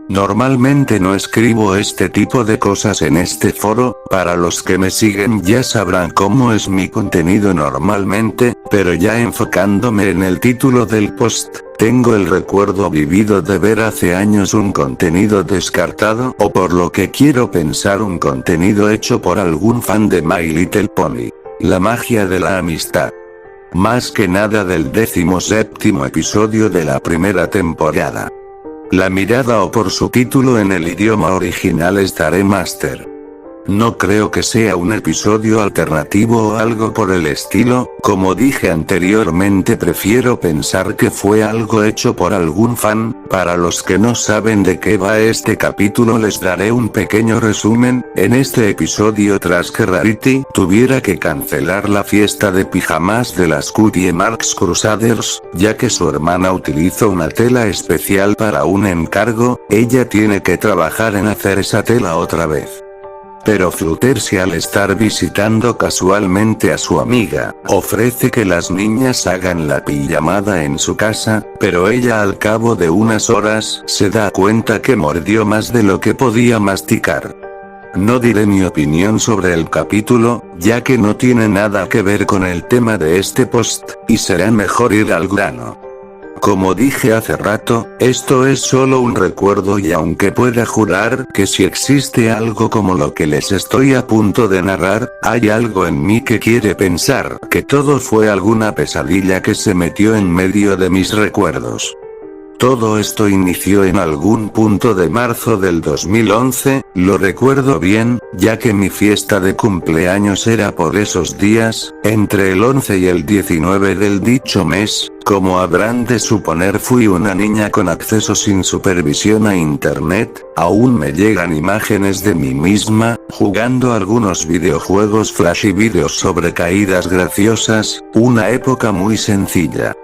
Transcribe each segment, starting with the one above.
Normalmente no escribo este tipo de cosas en este foro, para los que me siguen ya sabrán cómo es mi contenido normalmente, pero ya enfocándome en el título del post, tengo el recuerdo vivido de ver hace años un contenido descartado o por lo que quiero pensar un contenido hecho por algún fan de My Little Pony. La magia de la amistad. Más que nada del 17º episodio de la primera temporada. La mirada o por su título en el idioma original es Dare Master. No creo que sea un episodio alternativo o algo por el estilo, como dije anteriormente prefiero pensar que fue algo hecho por algún fan. Para los que no saben de qué va este capítulo les daré un pequeño resumen. En este episodio tras que Rarity tuviera que cancelar la fiesta de pijamas de las Cutie Marks Crusaders, ya que su hermana utilizó una tela especial para un encargo, ella tiene que trabajar en hacer esa tela otra vez. Pero Fluttershy al estar visitando casualmente a su amiga, ofrece que las niñas hagan la pijamada en su casa, pero ella al cabo de unas horas se da cuenta que mordió más de lo que podía masticar. No diré mi opinión sobre el capítulo, ya que no tiene nada que ver con el tema de este post, y será mejor ir al grano. Como dije hace rato, esto es solo un recuerdo y aunque pueda jurar que si existe algo como lo que les estoy a punto de narrar, hay algo en mí que quiere pensar que todo fue alguna pesadilla que se metió en medio de mis recuerdos. Todo esto inició en algún punto de marzo del 2011, lo recuerdo bien, ya que mi fiesta de cumpleaños era por esos días, entre el 11 y el 19 del dicho mes. Como habrán de suponer fui una niña con acceso sin supervisión a internet, aún me llegan imágenes de mí misma, jugando algunos videojuegos flash y vídeos sobre caídas graciosas, una época muy sencilla.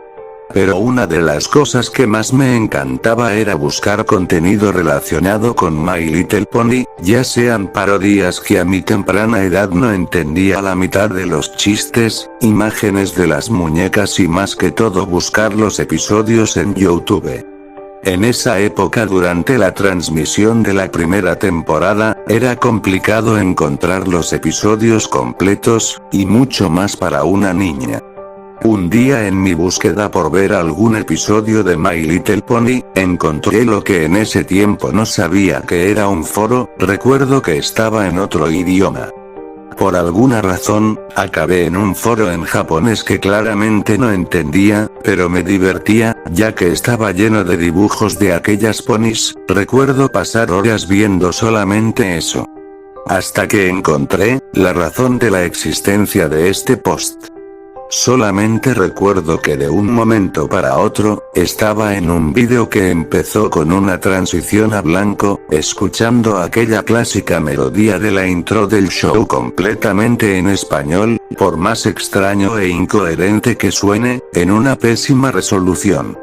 Pero una de las cosas que más me encantaba era buscar contenido relacionado con My Little Pony, ya sean parodias que a mi temprana edad no entendía la mitad de los chistes, imágenes de las muñecas y más que todo buscar los episodios en YouTube. En esa época durante la transmisión de la primera temporada, era complicado encontrar los episodios completos, y mucho más para una niña. Un día en mi búsqueda por ver algún episodio de My Little Pony, encontré lo que en ese tiempo no sabía que era un foro, recuerdo que estaba en otro idioma. Por alguna razón, acabé en un foro en japonés que claramente no entendía, pero me divertía, ya que estaba lleno de dibujos de aquellas ponis, recuerdo pasar horas viendo solamente eso. Hasta que encontré la razón de la existencia de este post. Solamente recuerdo que de un momento para otro, estaba en un vídeo que empezó con una transición a blanco, escuchando aquella clásica melodía de la intro del show completamente en español, por más extraño e incoherente que suene, en una pésima resolución.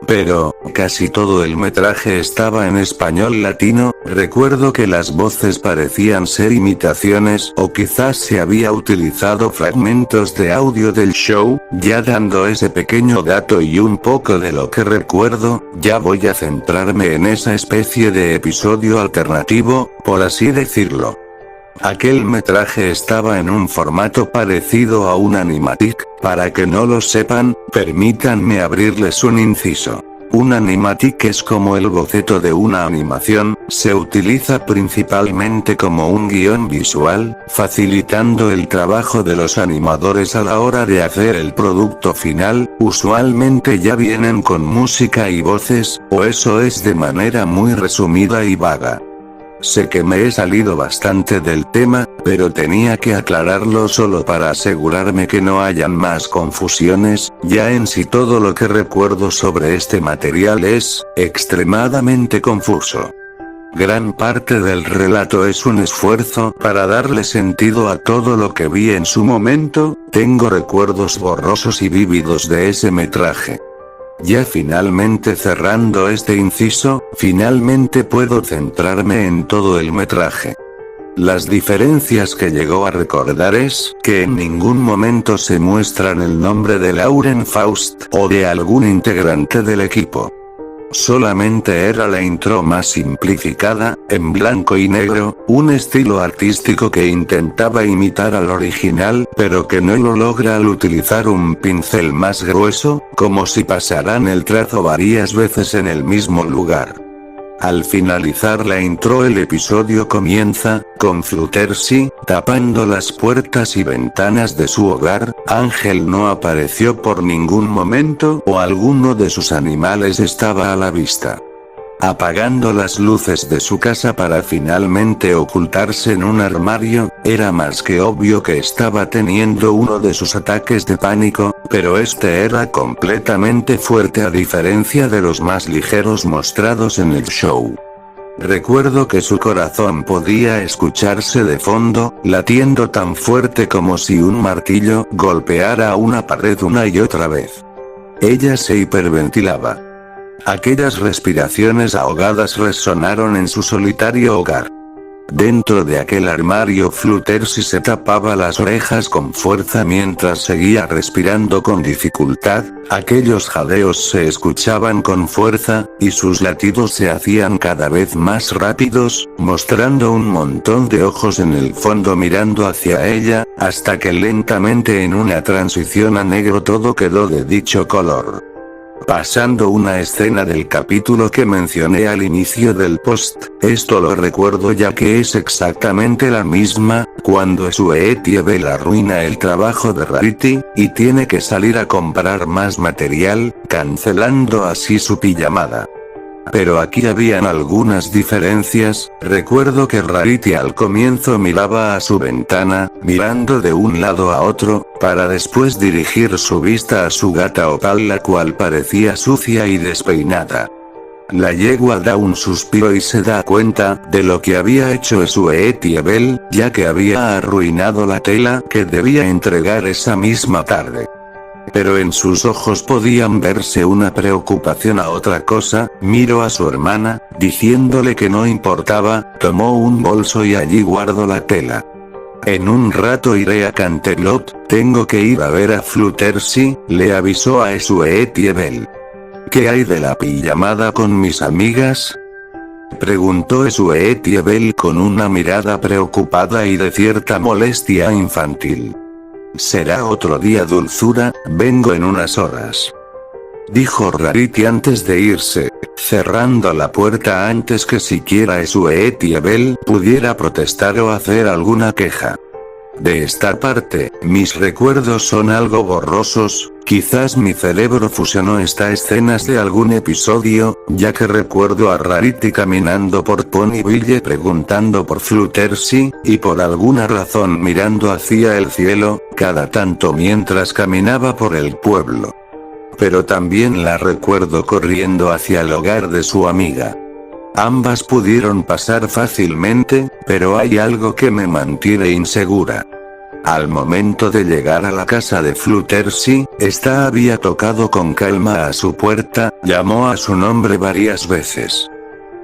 Pero, casi todo el metraje estaba en español latino, recuerdo que las voces parecían ser imitaciones o quizás se había utilizado fragmentos de audio del show, ya dando ese pequeño dato y un poco de lo que recuerdo, ya voy a centrarme en esa especie de episodio alternativo, por así decirlo. Aquel metraje estaba en un formato parecido a un animatic, para que no lo sepan, permítanme abrirles un inciso. Un animatic es como el boceto de una animación, se utiliza principalmente como un guión visual, facilitando el trabajo de los animadores a la hora de hacer el producto final, usualmente ya vienen con música y voces, o eso es de manera muy resumida y vaga. Sé que me he salido bastante del tema, pero tenía que aclararlo solo para asegurarme que no hayan más confusiones, ya en sí todo lo que recuerdo sobre este material es extremadamente confuso. Gran parte del relato es un esfuerzo para darle sentido a todo lo que vi en su momento, tengo recuerdos borrosos y vívidos de ese metraje. Ya finalmente cerrando este inciso, finalmente puedo centrarme en todo el metraje. Las diferencias que llegó a recordar es que en ningún momento se muestran el nombre de Lauren Faust o de algún integrante del equipo. Solamente era la intro más simplificada, en blanco y negro, un estilo artístico que intentaba imitar al original, pero que no lo logra al utilizar un pincel más grueso, como si pasaran el trazo varias veces en el mismo lugar. Al finalizar la intro el episodio comienza, con Fluttershy, tapando las puertas y ventanas de su hogar. Ángel no apareció por ningún momento o alguno de sus animales estaba a la vista. Apagando las luces de su casa para finalmente ocultarse en un armario, era más que obvio que estaba teniendo uno de sus ataques de pánico, pero este era completamente fuerte a diferencia de los más ligeros mostrados en el show. Recuerdo que su corazón podía escucharse de fondo, latiendo tan fuerte como si un martillo golpeara una pared una y otra vez. Ella se hiperventilaba. Aquellas respiraciones ahogadas resonaron en su solitario hogar. Dentro de aquel armario Fluttershy se tapaba las orejas con fuerza mientras seguía respirando con dificultad, aquellos jadeos se escuchaban con fuerza, y sus latidos se hacían cada vez más rápidos, mostrando un montón de ojos en el fondo mirando hacia ella, hasta que lentamente en una transición a negro todo quedó de dicho color. Pasando una escena del capítulo que mencioné al inicio del post, esto lo recuerdo ya que es exactamente la misma, cuando Sweetiebelle arruina el trabajo de Rarity, y tiene que salir a comprar más material, cancelando así su pijamada. Pero aquí habían algunas diferencias. Recuerdo que Rarity al comienzo miraba a su ventana, mirando de un lado a otro, para después dirigir su vista a su gata Opal, la cual parecía sucia y despeinada. La yegua da un suspiro y se da cuenta de lo que había hecho Sweetiebelle, ya que había arruinado la tela que debía entregar esa misma tarde. Pero en sus ojos podían verse una preocupación a otra cosa. Miró a su hermana, diciéndole que no importaba, tomó un bolso y allí guardó la tela. En un rato iré a Canterlot, tengo que ir a ver a Fluttershy, le avisó a Sweetiebelle. ¿Qué hay de la pijamada con mis amigas?, preguntó Sweetiebelle con una mirada preocupada y de cierta molestia infantil. Será otro día, dulzura, vengo en unas horas, dijo Rarity antes de irse, cerrando la puerta antes que siquiera Sweetiebelle pudiera protestar o hacer alguna queja. De esta parte, mis recuerdos son algo borrosos, quizás mi cerebro fusionó estas escenas de algún episodio, ya que recuerdo a Rarity caminando por Ponyville preguntando por Fluttershy, y por alguna razón mirando hacia el cielo, cada tanto mientras caminaba por el pueblo. Pero también la recuerdo corriendo hacia el hogar de su amiga. Ambas pudieron pasar fácilmente, pero hay algo que me mantiene insegura. Al momento de llegar a la casa de Fluttershy, esta había tocado con calma a su puerta, llamó a su nombre varias veces.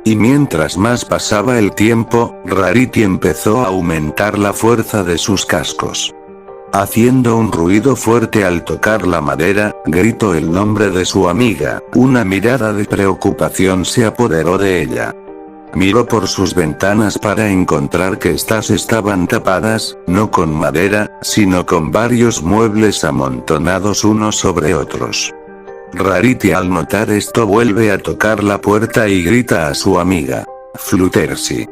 Y mientras más pasaba el tiempo, Rarity empezó a aumentar la fuerza de sus cascos. Haciendo un ruido fuerte al tocar la madera, gritó el nombre de su amiga. Una mirada de preocupación se apoderó de ella. Miró por sus ventanas para encontrar que estas estaban tapadas, no con madera, sino con varios muebles amontonados unos sobre otros. Rarity al notar esto vuelve a tocar la puerta y grita a su amiga. Fluttershy.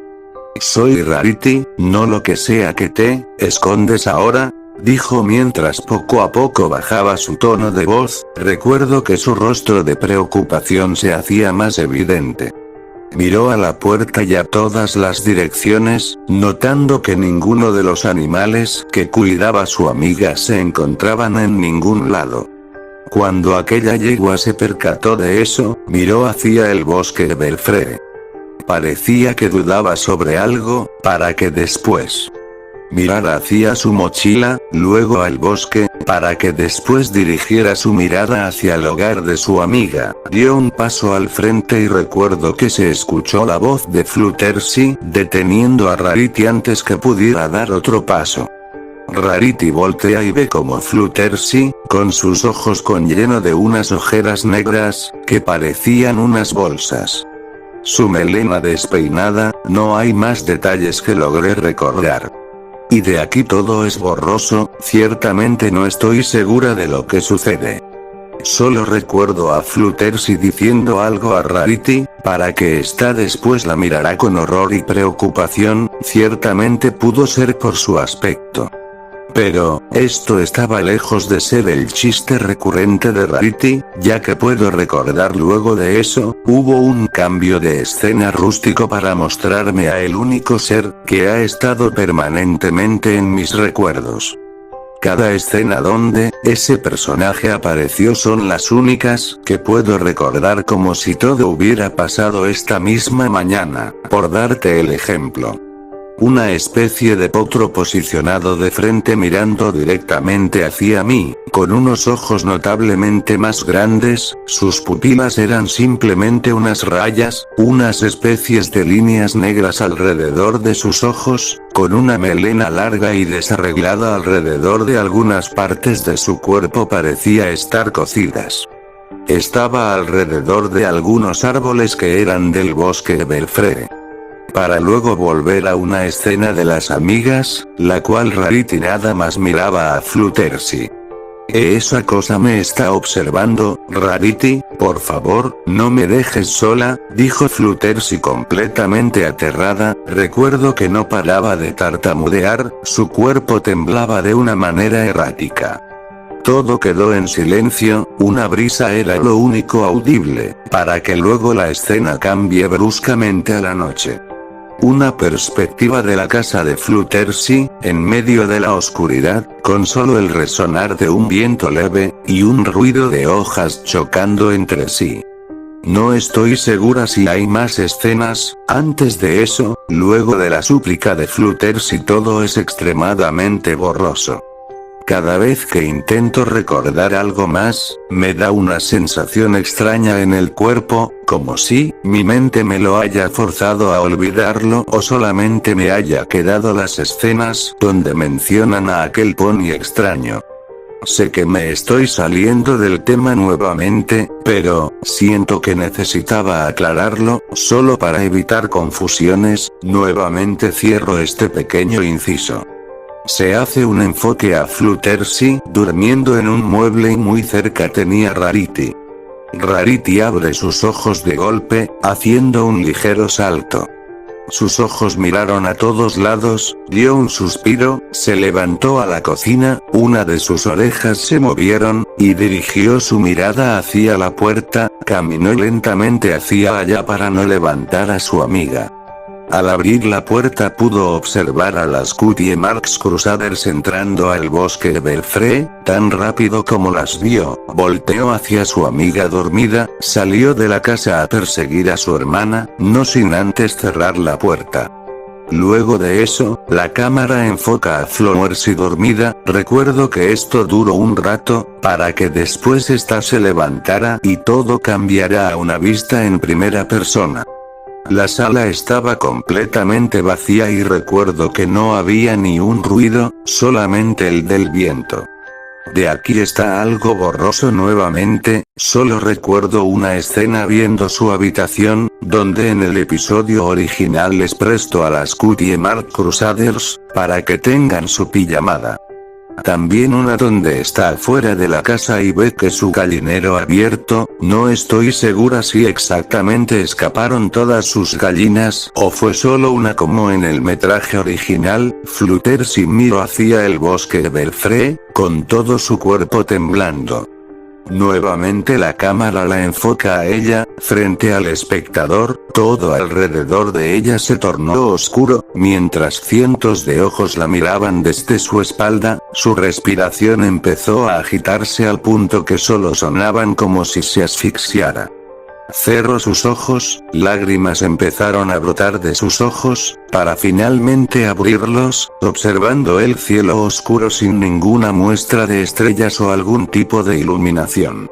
Soy Rarity, no lo que sea que te escondes ahora, dijo mientras poco a poco bajaba su tono de voz. Recuerdo que su rostro de preocupación se hacía más evidente. Miró a la puerta y a todas las direcciones, notando que ninguno de los animales que cuidaba a su amiga se encontraban en ningún lado. Cuando aquella yegua se percató de eso, miró hacia el bosque de Belfrere. Parecía que dudaba sobre algo, para que después mirar hacia su mochila, luego al bosque, para que después dirigiera su mirada hacia el hogar de su amiga. Dio un paso al frente y recuerdo que se escuchó la voz de Fluttershy, deteniendo a Rarity antes que pudiera dar otro paso. Rarity voltea y ve como Fluttershy, con sus ojos con lleno de unas ojeras negras, que parecían unas bolsas. Su melena despeinada, no hay más detalles que logré recordar. Y de aquí todo es borroso, ciertamente no estoy segura de lo que sucede. Solo recuerdo a Fluttershy diciendo algo a Rarity, para que ésta después la mirará con horror y preocupación, ciertamente pudo ser por su aspecto. Pero, esto estaba lejos de ser el chiste recurrente de Rarity, ya que puedo recordar luego de eso, hubo un cambio de escena rústico para mostrarme a el único ser, que ha estado permanentemente en mis recuerdos. Cada escena donde, ese personaje apareció son las únicas, que puedo recordar como si todo hubiera pasado esta misma mañana, por darte el ejemplo. Una especie de potro posicionado de frente mirando directamente hacia mí, con unos ojos notablemente más grandes, sus pupilas eran simplemente unas rayas, unas especies de líneas negras alrededor de sus ojos, con una melena larga y desarreglada alrededor de algunas partes de su cuerpo parecía estar cocidas. Estaba alrededor de algunos árboles que eran del bosque de Belfree. Para luego volver a una escena de las amigas, la cual Rarity nada más miraba a Fluttershy. Esa cosa me está observando, Rarity, por favor, no me dejes sola, dijo Fluttershy completamente aterrada. Recuerdo que no paraba de tartamudear, su cuerpo temblaba de una manera errática. Todo quedó en silencio, una brisa era lo único audible, para que luego la escena cambie bruscamente a la noche. Una perspectiva de la casa de Fluttershy, en medio de la oscuridad, con solo el resonar de un viento leve, y un ruido de hojas chocando entre sí. No estoy segura si hay más escenas. Antes de eso, luego de la súplica de Fluttershy todo es extremadamente borroso. Cada vez que intento recordar algo más, me da una sensación extraña en el cuerpo, como si mi mente me lo haya forzado a olvidarlo o solamente me haya quedado las escenas donde mencionan a aquel pony extraño. Sé que me estoy saliendo del tema nuevamente, pero siento que necesitaba aclararlo, solo para evitar confusiones. Nuevamente cierro este pequeño inciso. Se hace un enfoque a Fluttershy durmiendo en un mueble y muy cerca tenía Rarity. Rarity abre sus ojos de golpe, haciendo un ligero salto. Sus ojos miraron a todos lados, dio un suspiro, se levantó a la cocina, una de sus orejas se movieron, y dirigió su mirada hacia la puerta, caminó lentamente hacia allá para no levantar a su amiga. Al abrir la puerta pudo observar a las Cutie Marks Crusaders entrando al bosque de Belfree, tan rápido como las vio, volteó hacia su amiga dormida, salió de la casa a perseguir a su hermana, no sin antes cerrar la puerta. Luego de eso, la cámara enfoca a Fluttershy dormida, recuerdo que esto duró un rato, para que después ésta se levantara y todo cambiara a una vista en primera persona. La sala estaba completamente vacía y recuerdo que no había ni un ruido, solamente el del viento. De aquí está algo borroso nuevamente, solo recuerdo una escena viendo su habitación, donde en el episodio original les presto a las Cutie Mark Crusaders, para que tengan su pijamada. También una donde está afuera de la casa y ve que su gallinero abierto, no estoy segura si exactamente escaparon todas sus gallinas o fue solo una como en el metraje original. Fluttershy miró hacia el bosque de Belfree, con todo su cuerpo temblando. Nuevamente la cámara la enfoca a ella, frente al espectador, todo alrededor de ella se tornó oscuro, mientras cientos de ojos la miraban desde su espalda, su respiración empezó a agitarse al punto que solo sonaban como si se asfixiara. Cerró sus ojos, lágrimas empezaron a brotar de sus ojos, para finalmente abrirlos, observando el cielo oscuro sin ninguna muestra de estrellas o algún tipo de iluminación.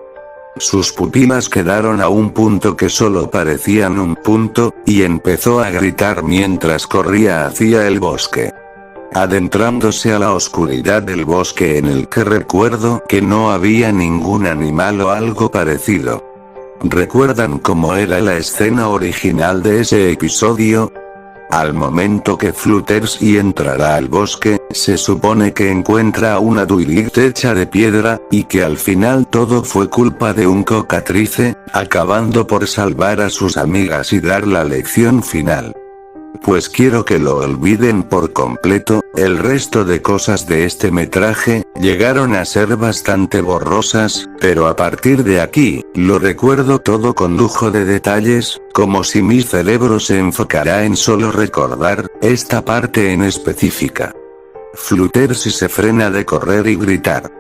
Sus pupilas quedaron a un punto que solo parecían un punto, y empezó a gritar mientras corría hacia el bosque. Adentrándose a la oscuridad del bosque en el que recuerdo que no había ningún animal o algo parecido. ¿Recuerdan cómo era la escena original de ese episodio? Al momento que Fluttershy entrará al bosque, se supone que encuentra una Twilight hecha de piedra, y que al final todo fue culpa de un cocatrice, acabando por salvar a sus amigas y dar la lección final. Pues quiero que lo olviden por completo, el resto de cosas de este metraje, llegaron a ser bastante borrosas, pero a partir de aquí, lo recuerdo todo con lujo de detalles, como si mi cerebro se enfocara en solo recordar, esta parte en específica. Fluttershy se frena de correr y gritar.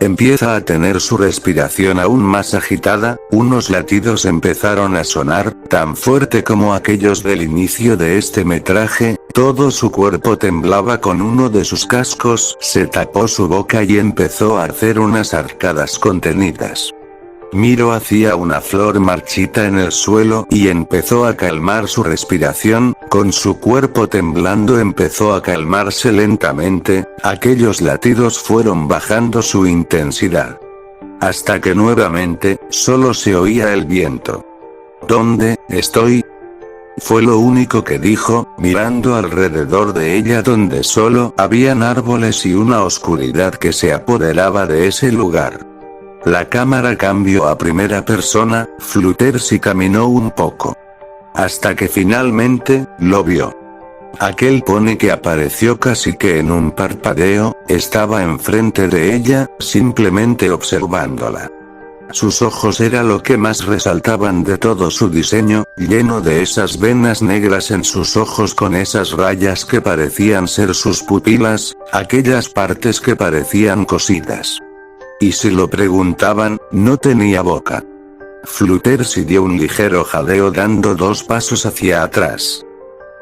Empieza a tener su respiración aún más agitada, unos latidos empezaron a sonar, tan fuerte como aquellos del inicio de este metraje, todo su cuerpo temblaba con uno de sus cascos, se tapó su boca y empezó a hacer unas arcadas contenidas. Miró hacia una flor marchita en el suelo y empezó a calmar su respiración, con su cuerpo temblando empezó a calmarse lentamente, aquellos latidos fueron bajando su intensidad. Hasta que nuevamente, solo se oía el viento. ¿Dónde estoy? Fue lo único que dijo, mirando alrededor de ella donde solo habían árboles y una oscuridad que se apoderaba de ese lugar. La cámara cambió a primera persona, Fluttershy caminó un poco. Hasta que finalmente, lo vio. Aquel pony que apareció casi que en un parpadeo, estaba enfrente de ella, simplemente observándola. Sus ojos era lo que más resaltaban de todo su diseño, lleno de esas venas negras en sus ojos con esas rayas que parecían ser sus pupilas, aquellas partes que parecían cosidas. Y si lo preguntaban, no tenía boca. Fluttershy dio un ligero jadeo dando 2 pasos hacia atrás.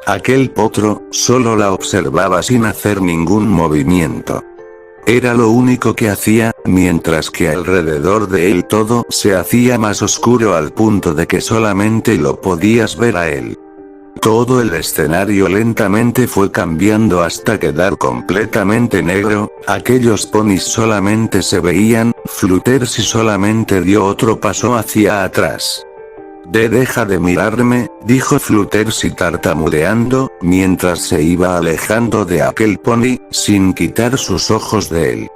Aquel potro, solo la observaba sin hacer ningún movimiento. Era lo único que hacía, mientras que alrededor de él todo se hacía más oscuro al punto de que solamente lo podías ver a él. Todo el escenario lentamente fue cambiando hasta quedar completamente negro, aquellos ponis solamente se veían, Fluttershy solamente dio otro paso hacia atrás. Deja de mirarme, dijo Fluttershy tartamudeando, mientras se iba alejando de aquel pony, sin quitar sus ojos de él.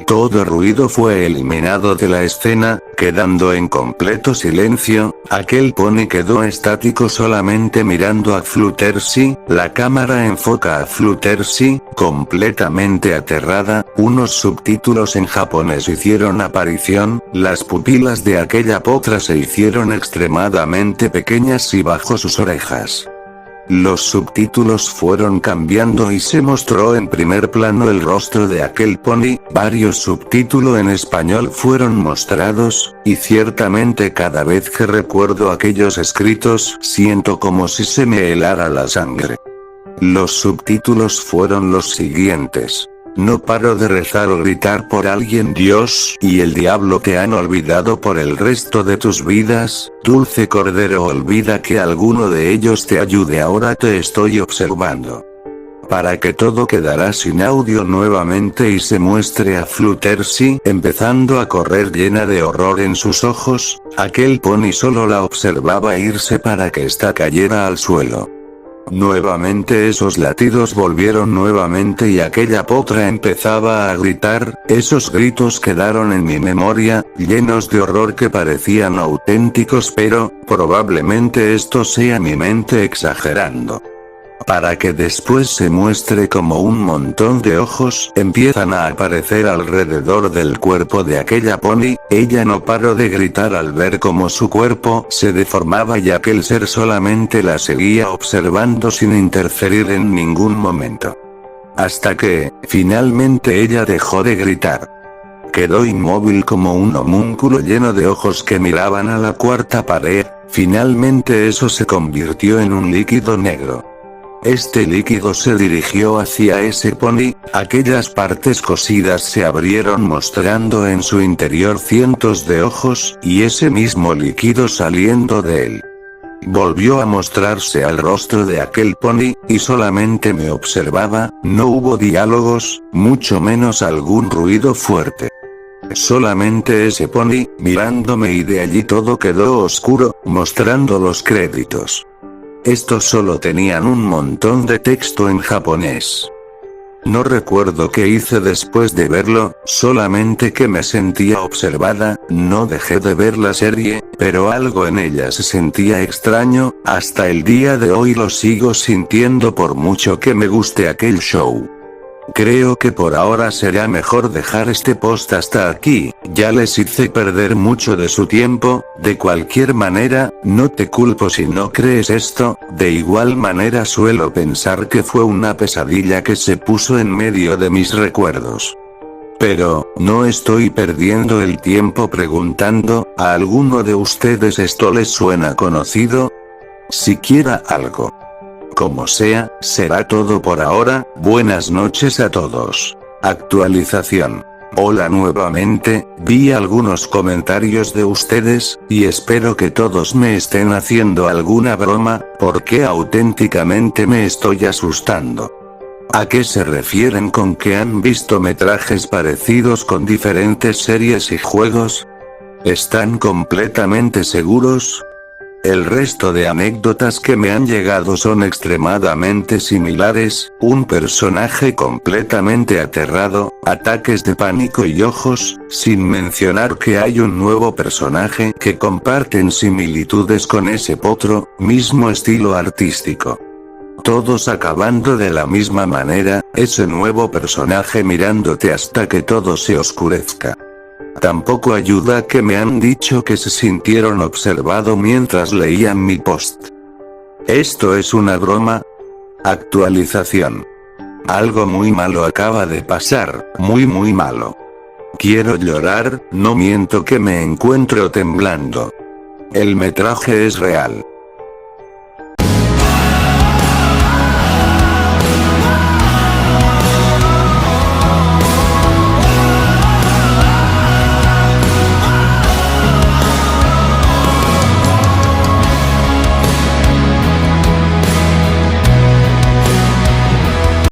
Todo ruido fue eliminado de la escena, quedando en completo silencio, aquel pony quedó estático solamente mirando a Fluttershy, la cámara enfoca a Fluttershy, completamente aterrada, unos subtítulos en japonés hicieron aparición, las pupilas de aquella potra se hicieron extremadamente pequeñas y bajo sus orejas. Los subtítulos fueron cambiando y se mostró en primer plano el rostro de aquel pony, varios subtítulos en español fueron mostrados, y ciertamente cada vez que recuerdo aquellos escritos siento como si se me helara la sangre. Los subtítulos fueron los siguientes. No paro de rezar o gritar por alguien. Dios y el diablo te han olvidado por el resto de tus vidas, dulce cordero, olvida que alguno de ellos te ayude, ahora te estoy observando. Para que todo quedará sin audio nuevamente y se muestre a Fluttershy empezando a correr llena de horror en sus ojos, aquel pony solo la observaba irse para que ésta cayera al suelo. Nuevamente esos latidos volvieron nuevamente y aquella potra empezaba a gritar, esos gritos quedaron en mi memoria, llenos de horror que parecían auténticos, pero, probablemente esto sea mi mente exagerando. Para que después se muestre como un montón de ojos empiezan a aparecer alrededor del cuerpo de aquella pony, ella no paró de gritar al ver cómo su cuerpo se deformaba y aquel ser solamente la seguía observando sin interferir en ningún momento. Hasta que, finalmente ella dejó de gritar. Quedó inmóvil como un homúnculo lleno de ojos que miraban a la cuarta pared. Finalmente eso se convirtió en un líquido negro. Este líquido se dirigió hacia ese pony, aquellas partes cosidas se abrieron mostrando en su interior cientos de ojos, y ese mismo líquido saliendo de él. Volvió a mostrarse al rostro de aquel pony, y solamente me observaba, no hubo diálogos, mucho menos algún ruido fuerte. Solamente ese pony, mirándome y de allí todo quedó oscuro, mostrando los créditos. Estos solo tenían un montón de texto en japonés. No recuerdo qué hice después de verlo, solamente que me sentía observada, no dejé de ver la serie, pero algo en ella se sentía extraño, hasta el día de hoy lo sigo sintiendo por mucho que me guste aquel show. Creo que por ahora será mejor dejar este post hasta aquí, ya les hice perder mucho de su tiempo, de cualquier manera, no te culpo si no crees esto, de igual manera suelo pensar que fue una pesadilla que se puso en medio de mis recuerdos. Pero, no estoy perdiendo el tiempo preguntando, ¿a alguno de ustedes esto les suena conocido? Siquiera algo. Como sea, será todo por ahora, buenas noches a todos. Actualización. Hola nuevamente, vi algunos comentarios de ustedes, y espero que todos me estén haciendo alguna broma, porque auténticamente me estoy asustando. ¿A qué se refieren con que han visto metrajes parecidos con diferentes series y juegos? ¿Están completamente seguros? El resto de anécdotas que me han llegado son extremadamente similares, un personaje completamente aterrado, ataques de pánico y ojos, sin mencionar que hay un nuevo personaje que comparten similitudes con ese potro, mismo estilo artístico. Todos acabando de la misma manera, ese nuevo personaje mirándote hasta que todo se oscurezca. Tampoco ayuda que me han dicho que se sintieron observado mientras leían mi post. ¿Esto es una broma? Actualización. Algo muy malo acaba de pasar, muy malo. Quiero llorar, no miento que me encuentro temblando. El metraje es real.